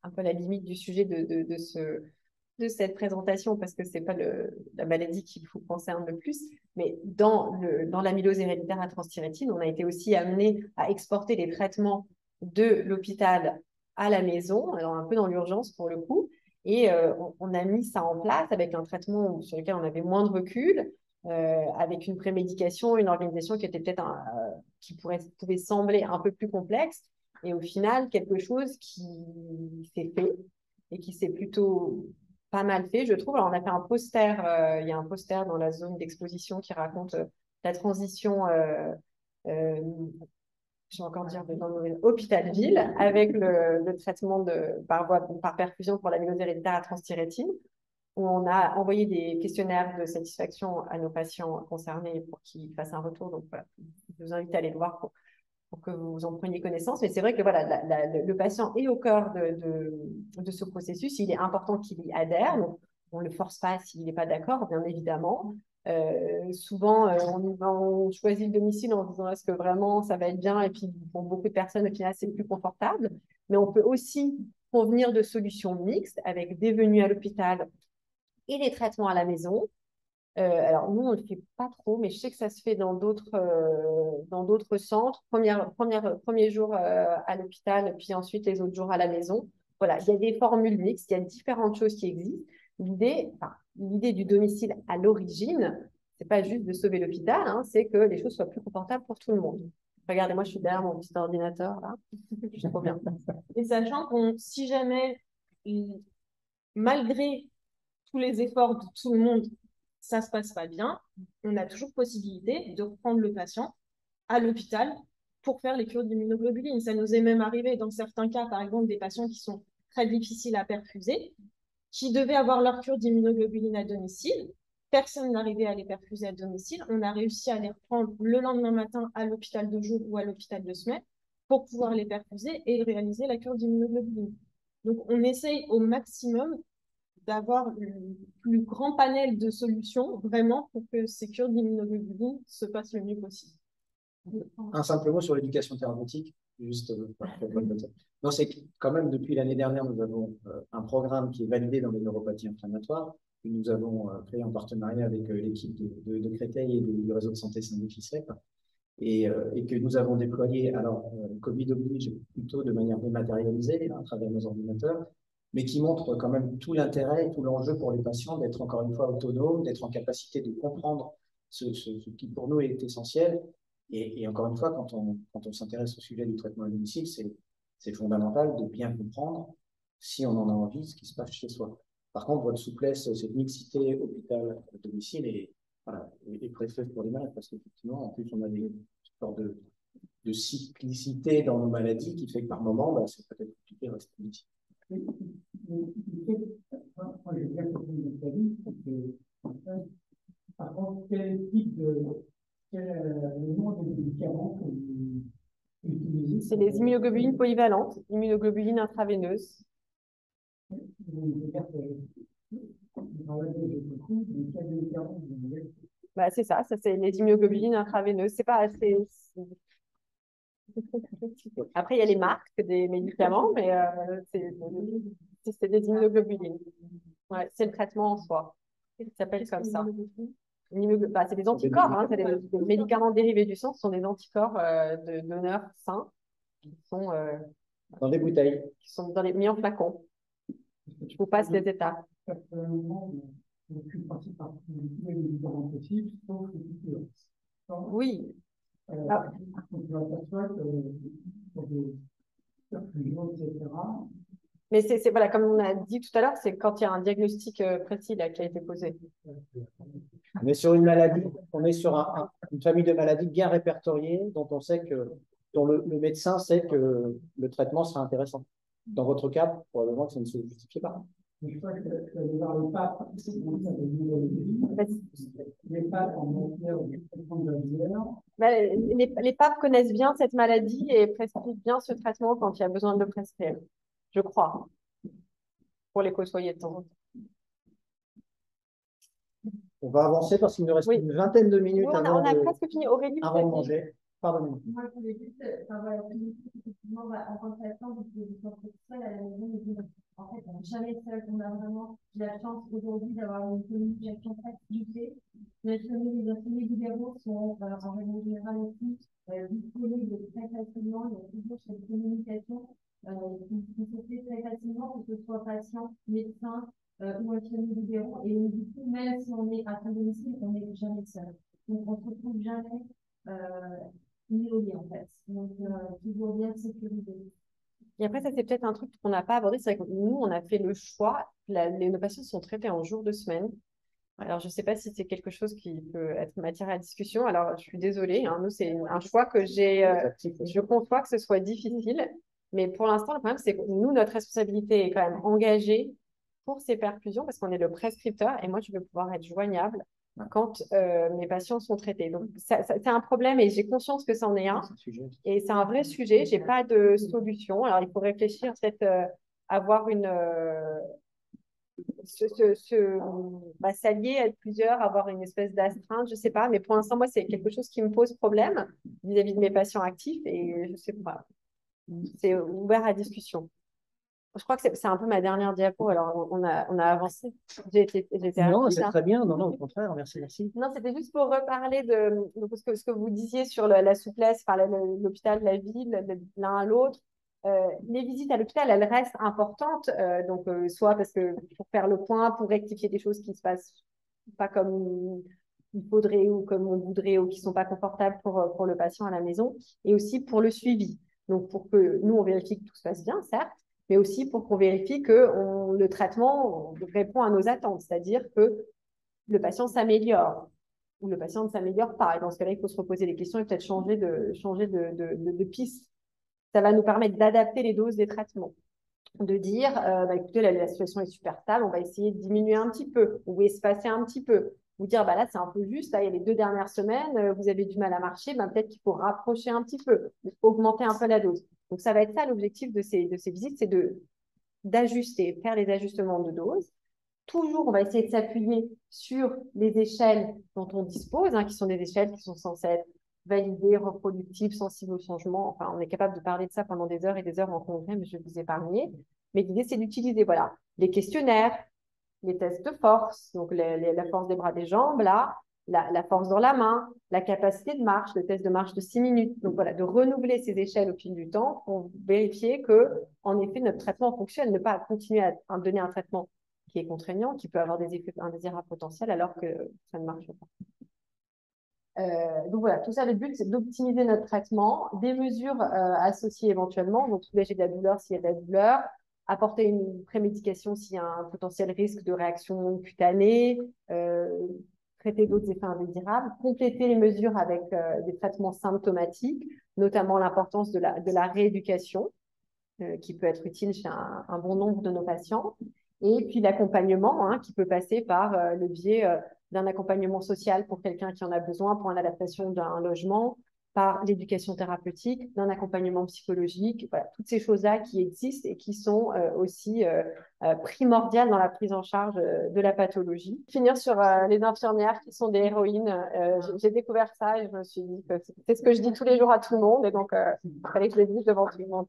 A: un peu la limite du sujet de cette présentation, parce que ce n'est pas la maladie qui vous concerne le plus, mais dans l'amylose héréditaire à transthyrétine, on a été aussi amené à exporter les traitements de l'hôpital à la maison, alors un peu dans l'urgence pour le coup, et on a mis ça en place avec un traitement sur lequel on avait moins de recul, avec une prémédication, une organisation qui était peut-être pouvait sembler un peu plus complexe, et au final, quelque chose qui s'est fait et qui s'est plutôt pas mal fait, je trouve. Alors, on a fait un poster, il y a un poster dans la zone d'exposition qui raconte la transition, je vais encore dire, dans l'hôpital-ville, avec le traitement par perfusion pour l'amylose héréditaire à transthyrétine, où on a envoyé des questionnaires de satisfaction à nos patients concernés pour qu'ils fassent un retour. Donc, voilà, je vous invite à aller le voir pour que vous en preniez connaissance. Mais c'est vrai que voilà, le patient est au cœur de ce processus. Il est important qu'il y adhère. Donc, on ne le force pas s'il n'est pas d'accord, bien évidemment. Souvent, on choisit le domicile en se disant est-ce que vraiment ça va être bien, et puis pour beaucoup de personnes, au final, c'est plus confortable. Mais on peut aussi convenir de solutions mixtes avec des venues à l'hôpital et les traitements à la maison. Alors, nous, on ne le fait pas trop, mais je sais que ça se fait dans d'autres centres. Premier jour à l'hôpital, puis ensuite les autres jours à la maison. Voilà, il y a des formules mixtes, il y a différentes choses qui existent. L'idée du domicile à l'origine, c'est pas juste de sauver l'hôpital, hein, c'est que les choses soient plus confortables pour tout le monde. Regardez, moi, je suis derrière mon petit ordinateur, là. Je suis trop bien.
C: Et sachant qu'on, si jamais, malgré tous les efforts de tout le monde, ça ne se passe pas bien, on a toujours possibilité de reprendre le patient à l'hôpital pour faire les cures d'immunoglobuline. Ça nous est même arrivé dans certains cas, par exemple, des patients qui sont très difficiles à perfuser, qui devaient avoir leur cure d'immunoglobuline à domicile. Personne n'arrivait à les perfuser à domicile. On a réussi à les reprendre le lendemain matin à l'hôpital de jour ou à l'hôpital de semaine pour pouvoir les perfuser et réaliser la cure d'immunoglobuline. Donc, on essaye au maximum d'avoir le plus grand panel de solutions, vraiment, pour que ces cures d'immunoglobuline se passent le mieux possible.
B: Un simple mot sur l'éducation thérapeutique, juste non, c'est que quand même depuis l'année dernière, nous avons un programme qui est validé dans les neuropathies inflammatoires, que nous avons créé en partenariat avec l'équipe de Créteil et du réseau de santé Saint-Denis-Fisrep, et que nous avons déployé, alors Covid oblige, plutôt de manière dématérialisée à travers nos ordinateurs, mais qui montre quand même tout l'intérêt et tout l'enjeu pour les patients d'être encore une fois autonomes, d'être en capacité de comprendre ce qui pour nous est essentiel. Et encore une fois, quand on s'intéresse au sujet du traitement à domicile, c'est fondamental de bien comprendre, si on en a envie, ce qui se passe chez soi. Par contre, votre souplesse, cette mixité hôpital-domicile est précieuse pour les malades, parce qu'effectivement, en plus, on a des sortes de cyclicité dans nos maladies qui fait que par moment, bah, c'est peut-être compliqué de rester ici.
E: Moi, j'ai bien compris votre avis. Par contre, quel type le nom des médicaments que vous utilisez?
A: C'est les immunoglobulines polyvalentes, immunoglobulines intraveineuses. Bah, c'est ça, c'est les immunoglobulines intraveineuses. C'est pas assez. Après, il y a les marques des médicaments, mais c'est des immunoglobulines. Ouais, c'est le traitement en soi. Ça s'appelle comme ça. Bah, c'est des anticorps, hein, c'est des médicaments dérivés du sang, ce sont des anticorps de donneurs sains qui sont
B: dans des bouteilles.
A: Qui sont mis en flacon. Je vous passe les étapes.
E: Personnellement, je suis parti par tous les médicaments possibles, sauf les piqûres.
A: Oui.
E: On s'aperçoit que pour des perfusions, etc.
A: Mais voilà, comme on a dit tout à l'heure, c'est quand il y a un diagnostic précis là, qui a été posé.
B: On est sur une maladie, on est sur une famille de maladies bien répertoriées, dont on sait dont le médecin sait que le traitement sera intéressant. Dans votre cas, probablement que ça ne se justifie pas.
E: Je crois que les papes, les papes en matière de traitement de la douleur.
A: Les papes connaissent bien cette maladie et prescrivent bien ce traitement quand il y a besoin de le prescrire, je crois, pour les côtoyer de temps en temps.
B: On va avancer parce qu'il nous reste une vingtaine de minutes
A: on a presque fini. Aurélie,
B: avant de manger. Pardonnez-moi.
G: Moi, je voulais juste, voilà, effectivement, en tant que patient, vous pouvez vous sentir seul à la maison et dire, en fait, on n'est jamais seul. On a vraiment la chance aujourd'hui d'avoir une communication facilitée. Les infirmiers libéraux sont, en règle générale aussi, disponibles très facilement. Il y a toujours cette communication qui se fait très facilement, que ce soit patient, médecin ou infirmiers libéraux. Et du coup, même si on est à son domicile, on n'est jamais seul. Donc, on ne se retrouve jamais isolé, en fait. Donc, toujours bien sécurisé.
A: Et après, ça, c'est peut-être un truc qu'on n'a pas abordé. C'est vrai que nous, on a fait le choix. Nos patients sont traités en jour de semaine. Alors, je ne sais pas si c'est quelque chose qui peut être matière à discussion. Alors, je suis désolée. Hein, nous, c'est un choix que j'ai. Je conçois que ce soit difficile. Mais pour l'instant, le problème, c'est que nous, notre responsabilité est quand même engagée pour ces perfusions parce qu'on est le prescripteur et moi, je veux pouvoir être joignable quand mes patients sont traités. Donc, c'est un problème et j'ai conscience que c'en est un. Et c'est un vrai sujet. Je n'ai pas de solution. Alors, il faut réfléchir, peut-être avoir une. S'allier, être plusieurs, avoir une espèce d'astreinte, je ne sais pas. Mais pour l'instant, moi, c'est quelque chose qui me pose problème vis-à-vis de mes patients actifs et je ne sais pas. C'est ouvert à discussion. Je crois que c'est un peu ma dernière diapo, alors on a avancé.
B: Non, c'est très bien. Non, au contraire, merci.
A: Non, c'était juste pour reparler de ce que vous disiez sur la souplesse, l'hôpital, la ville, l'un à l'autre. Les visites à l'hôpital, elles restent importantes, soit parce que pour faire le point, pour rectifier des choses qui ne se passent pas comme il faudrait ou comme on voudrait ou qui ne sont pas confortables pour le patient à la maison, et aussi pour le suivi. Donc, pour que nous, on vérifie que tout se passe bien, certes, mais aussi pour qu'on vérifie que le traitement répond à nos attentes, c'est-à-dire que le patient s'améliore ou le patient ne s'améliore pas. Et dans ce cas-là, il faut se reposer des questions et peut-être changer de piste. Ça va nous permettre d'adapter les doses des traitements. De dire, écoutez, la situation est super stable, on va essayer de diminuer un petit peu ou espacer un petit peu. Vous dire, là, c'est un peu juste, là, il y a les 2 dernières semaines, vous avez du mal à marcher, peut-être qu'il faut rapprocher un petit peu, augmenter un peu la dose. Donc, ça va être ça l'objectif de ces visites, c'est d'ajuster, faire les ajustements de dose. Toujours, on va essayer de s'appuyer sur les échelles dont on dispose, qui sont des échelles qui sont censées être validées, reproductibles, sensibles au changement. Enfin, on est capable de parler de ça pendant des heures et des heures en congrès, mais je vais vous épargner. Mais l'idée, c'est d'utiliser les questionnaires, les tests de force, donc la force des bras, des jambes, la force dans la main, la capacité de marche, le test de marche de 6 minutes. Donc voilà, de renouveler ces échelles au fil du temps pour vérifier que, en effet, notre traitement fonctionne, ne pas continuer à donner un traitement qui est contraignant, qui peut avoir des effets indésirables potentiels alors que ça ne marche pas. Donc voilà, tout ça, le but, c'est d'optimiser notre traitement, des mesures associées éventuellement, donc soulager de la douleur s'il y a de la douleur, apporter une prémédication s'il y a un potentiel risque de réaction cutanée, traiter d'autres effets indésirables, compléter les mesures avec des traitements symptomatiques, notamment l'importance de la rééducation, qui peut être utile chez un bon nombre de nos patients. Et puis l'accompagnement, hein, qui peut passer par le biais d'un accompagnement social pour quelqu'un qui en a besoin pour l'adaptation d'un logement, par l'éducation thérapeutique, d'un accompagnement psychologique, voilà, toutes ces choses-là qui existent et qui sont aussi primordiales dans la prise en charge de la pathologie. Finir sur les infirmières qui sont des héroïnes, j'ai découvert ça et je me suis dit que c'est ce que je dis tous les jours à tout le monde et donc il fallait que je le dise devant tout le monde.